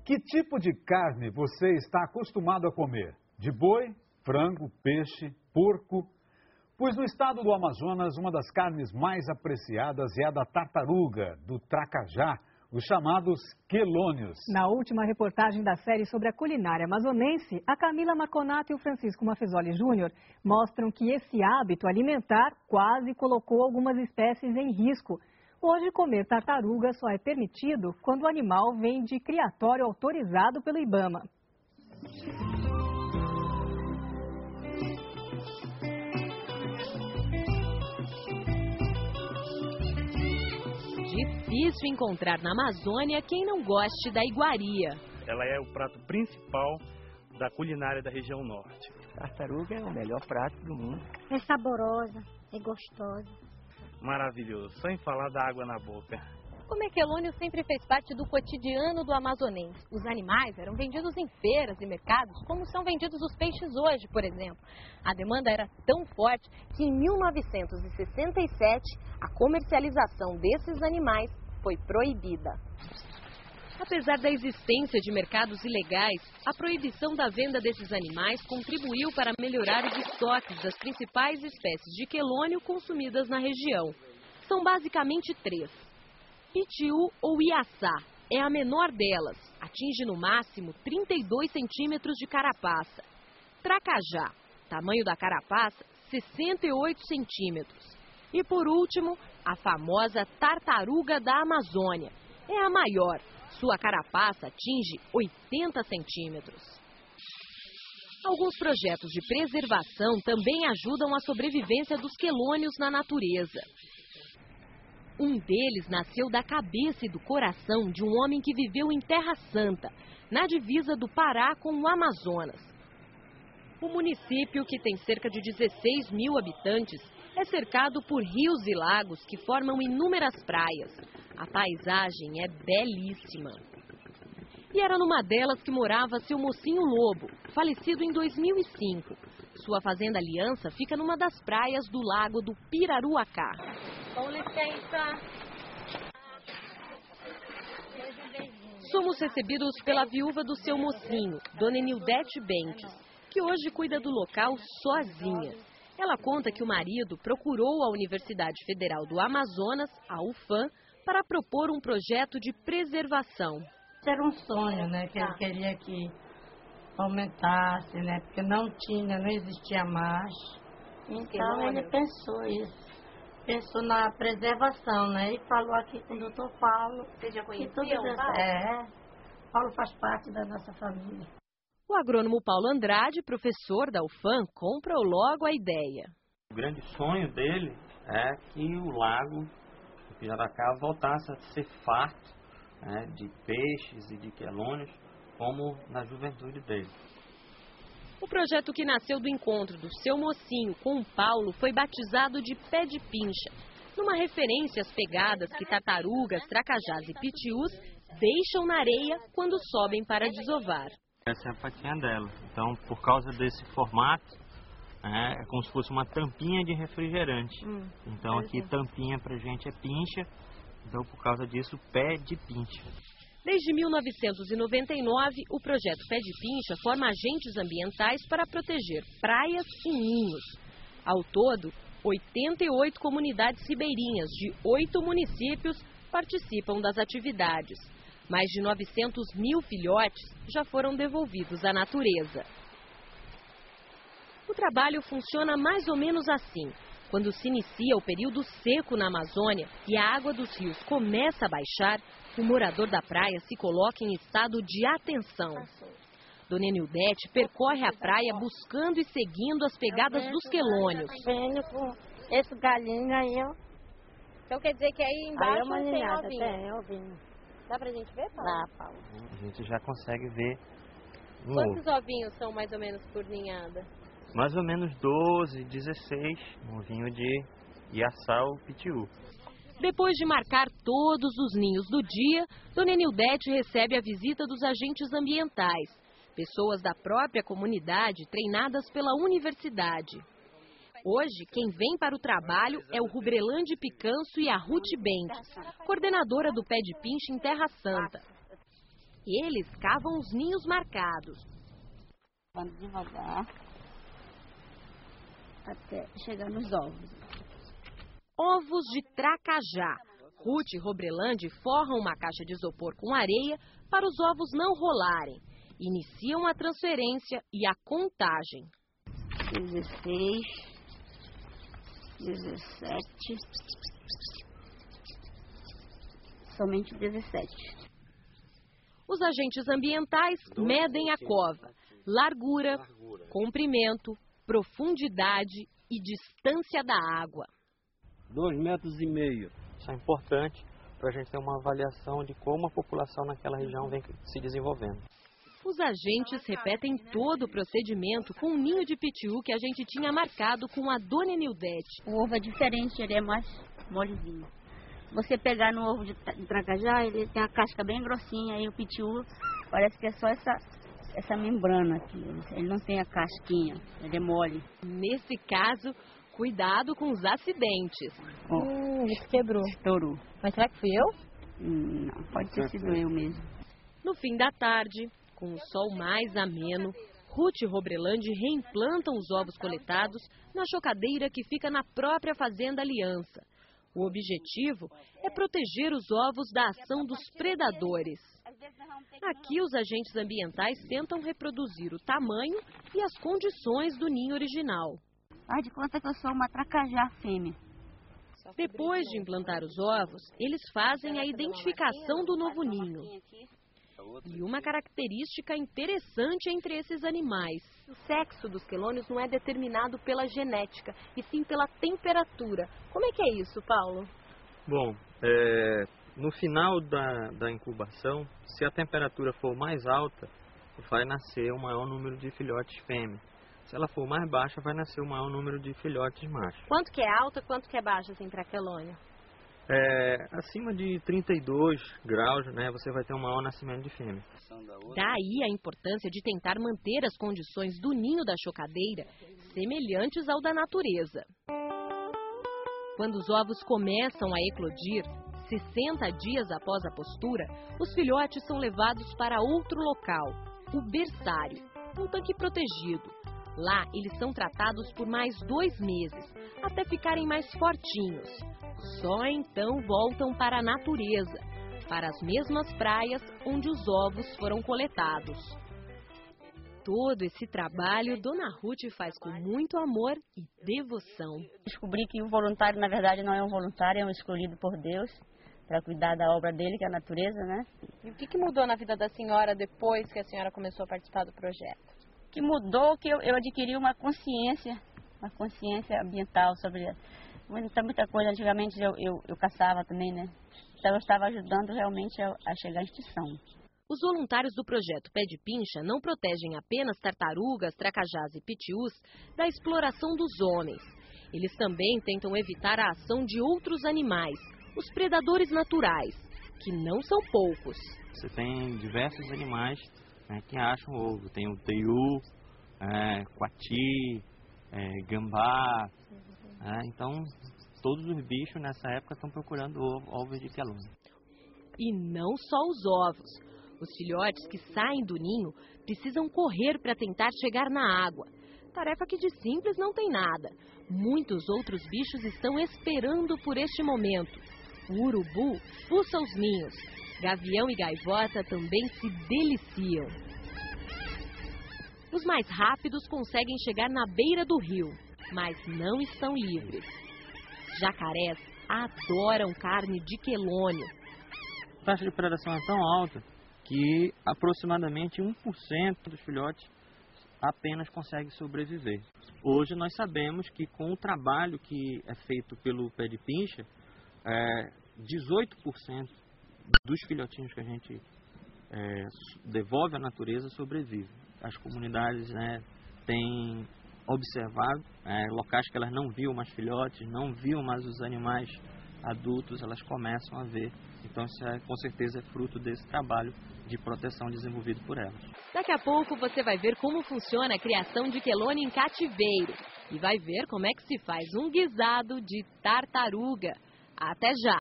Que tipo de carne você está acostumado a comer? De boi, frango, peixe, porco? Pois no estado do Amazonas, uma das carnes mais apreciadas é a da tartaruga, do tracajá, os chamados quelônios. Na última reportagem da série sobre a culinária amazonense, a Camila Marconato e o Francisco Maffezoli Júnior mostram que esse hábito alimentar quase colocou algumas espécies em risco. Hoje, comer tartaruga só é permitido quando o animal vem de criatório autorizado pelo IBAMA. Difícil encontrar na Amazônia quem não goste da iguaria. Ela é o prato principal da culinária da região norte. Tartaruga é o melhor prato do mundo. É saborosa, é gostosa. Maravilhoso, só em falar dá água na boca. Comer quelônio sempre fez parte do cotidiano do amazonense. Os animais eram vendidos em feiras e mercados, como são vendidos os peixes hoje, por exemplo. A demanda era tão forte que em 1967 a comercialização desses animais foi proibida. Apesar da existência de mercados ilegais, a proibição da venda desses animais contribuiu para melhorar os estoques das principais espécies de quelônio consumidas na região. São basicamente 3. Pitiú ou Iaçá é a menor delas, atinge no máximo 32 centímetros de carapaça. Tracajá, tamanho da carapaça, 68 centímetros. E por último, a famosa tartaruga da Amazônia. É a maior, sua carapaça atinge 80 centímetros. Alguns projetos de preservação também ajudam a sobrevivência dos quelônios na natureza. Um deles nasceu da cabeça e do coração de um homem que viveu em Terra Santa, na divisa do Pará com o Amazonas. O município, que tem cerca de 16 mil habitantes, é cercado por rios e lagos que formam inúmeras praias. A paisagem é belíssima. E era numa delas que morava seu mocinho Lobo, falecido em 2005. Sua fazenda Aliança fica numa das praias do lago do Piraruacá. Com licença. Somos recebidos pela viúva do seu mocinho, Dona Enildete Bentes, que hoje cuida do local sozinha. Ela conta que o marido procurou a Universidade Federal do Amazonas, a UFAM, para propor um projeto de preservação. Era um sonho, né, que ele queria que aumentasse, né, porque não existia mais. Então ele pensou isso. Pensou na preservação, né? E falou aqui com o doutor Paulo. Você já conhecia o Paulo? Paulo faz parte da nossa família. O agrônomo Paulo Andrade, professor da UFAM, comprou logo a ideia. O grande sonho dele é que o lago do Piraruacá voltasse a ser farto, né, de peixes e de quelônios, como na juventude dele. O projeto, que nasceu do encontro do seu mocinho com o Paulo, foi batizado de Pé de Pincha, numa referência às pegadas que tartarugas, tracajás e pitiús deixam na areia quando sobem para desovar. Essa é a patinha dela. Então, por causa desse formato, é como se fosse uma tampinha de refrigerante. Então, aqui tampinha pra gente é pincha, então por causa disso, Pé de Pincha. Desde 1999, o projeto Pé de Pincha forma agentes ambientais para proteger praias e ninhos. Ao todo, 88 comunidades ribeirinhas de 8 municípios participam das atividades. Mais de 900 mil filhotes já foram devolvidos à natureza. O trabalho funciona mais ou menos assim. Quando se inicia o período seco na Amazônia e a água dos rios começa a baixar, o morador da praia se coloca em estado de atenção. Dona Enildete percorre a praia buscando e seguindo as pegadas dos quelônios. Venho com esse galinho aí, ó. Então quer dizer que aí embaixo tem ovinho? Tem ovinho. Dá pra gente ver, Paulo? Dá, Paulo. A gente já consegue ver um Quantos ovinhos são mais ou menos por ninhada? Mais ou menos 12, 16, um ovinho de Iaçá ou Pitiú. Depois de marcar todos os ninhos do dia, Dona Enildete recebe a visita dos agentes ambientais, pessoas da própria comunidade treinadas pela universidade. Hoje, quem vem para o trabalho é o Rubrelande Picanço e a Ruth Bentes, coordenadora do Pé de Pincha em Terra Santa. Eles cavam os ninhos marcados. Vamos devagar até chegar nos ovos. Ovos de tracajá. Ruth e Robrelandi forram uma caixa de isopor com areia para os ovos não rolarem. Iniciam a transferência e a contagem. 16, 17, somente 17. Os agentes ambientais medem a cova, largura, comprimento, profundidade e distância da água. 2,5 metros. Isso é importante para a gente ter uma avaliação de como a população naquela região vem se desenvolvendo. Os agentes repetem todo o procedimento com o ninho de pitiu que a gente tinha marcado com a dona Enildete. O ovo é diferente, ele é mais molezinho. Você pegar no ovo de tracajá, ele tem a casca bem grossinha, e o pitiu parece que é só essa membrana aqui. Ele não tem a casquinha, ele é mole. Nesse caso, cuidado com os acidentes. Ele quebrou. Estourou. Mas será que fui eu? Não, pode ter sido eu mesmo. No fim da tarde, com o sol mais ameno, Ruth e Robrelandi reimplantam os ovos coletados na chocadeira que fica na própria Fazenda Aliança. O objetivo é proteger os ovos da ação dos predadores. Aqui, os agentes ambientais tentam reproduzir o tamanho e as condições do ninho original. Faz de conta que eu sou uma tracajá fêmea. Depois de implantar os ovos, eles fazem a identificação do novo ninho. E uma característica interessante entre esses animais: o sexo dos quelônios não é determinado pela genética, e sim pela temperatura. Como é que é isso, Paulo? Bom, no final da incubação, se a temperatura for mais alta, vai nascer o maior número de filhotes fêmeas. Se ela for mais baixa, vai nascer o maior número de filhotes machos. Quanto que é alta, quanto que é baixa, assim, para a quelônia? Acima de 32 graus, né, você vai ter um maior nascimento de fêmea. Daí a importância de tentar manter as condições do ninho da chocadeira semelhantes ao da natureza. Quando os ovos começam a eclodir, 60 dias após a postura, os filhotes são levados para outro local, o berçário, um tanque protegido. Lá, eles são tratados por mais 2 meses, até ficarem mais fortinhos. Só então voltam para a natureza, para as mesmas praias onde os ovos foram coletados. Todo esse trabalho Dona Ruth faz com muito amor e devoção. Descobri que o voluntário, na verdade, não é um voluntário, é um escolhido por Deus para cuidar da obra dele, que é a natureza, né? E o que mudou na vida da senhora depois que a senhora começou a participar do projeto? Que mudou, que eu adquiri uma consciência ambiental sobre muita coisa. Antigamente eu caçava também, né? Então eu estava ajudando realmente a chegar à extinção. Os voluntários do projeto Pé de Pincha não protegem apenas tartarugas, tracajás e pitiús da exploração dos homens. Eles também tentam evitar a ação de outros animais, os predadores naturais, que não são poucos. Você tem diversos animais, né, que acham ovo. Tem o teiu, coati, gambá. Então, todos os bichos nessa época estão procurando ovos de quelônia. E não só os ovos. Os filhotes que saem do ninho precisam correr para tentar chegar na água. Tarefa que de simples não tem nada. Muitos outros bichos estão esperando por este momento. O urubu fuça os ninhos. Gavião e gaivota também se deliciam. Os mais rápidos conseguem chegar na beira do rio, mas não estão livres. Jacarés adoram carne de quelônio. A taxa de predação é tão alta que aproximadamente 1% dos filhotes apenas consegue sobreviver. Hoje nós sabemos que com o trabalho que é feito pelo Pé de Pincha, 18% dos filhotinhos que a gente devolve à natureza sobrevivem. As comunidades, né, têm observado locais que elas não viam mais filhotes, não viam mais os animais adultos, elas começam a ver. Então isso com certeza é fruto desse trabalho de proteção desenvolvido por elas. Daqui a pouco você vai ver como funciona a criação de quelônia em cativeiro e vai ver como é que se faz um guisado de tartaruga. Até já!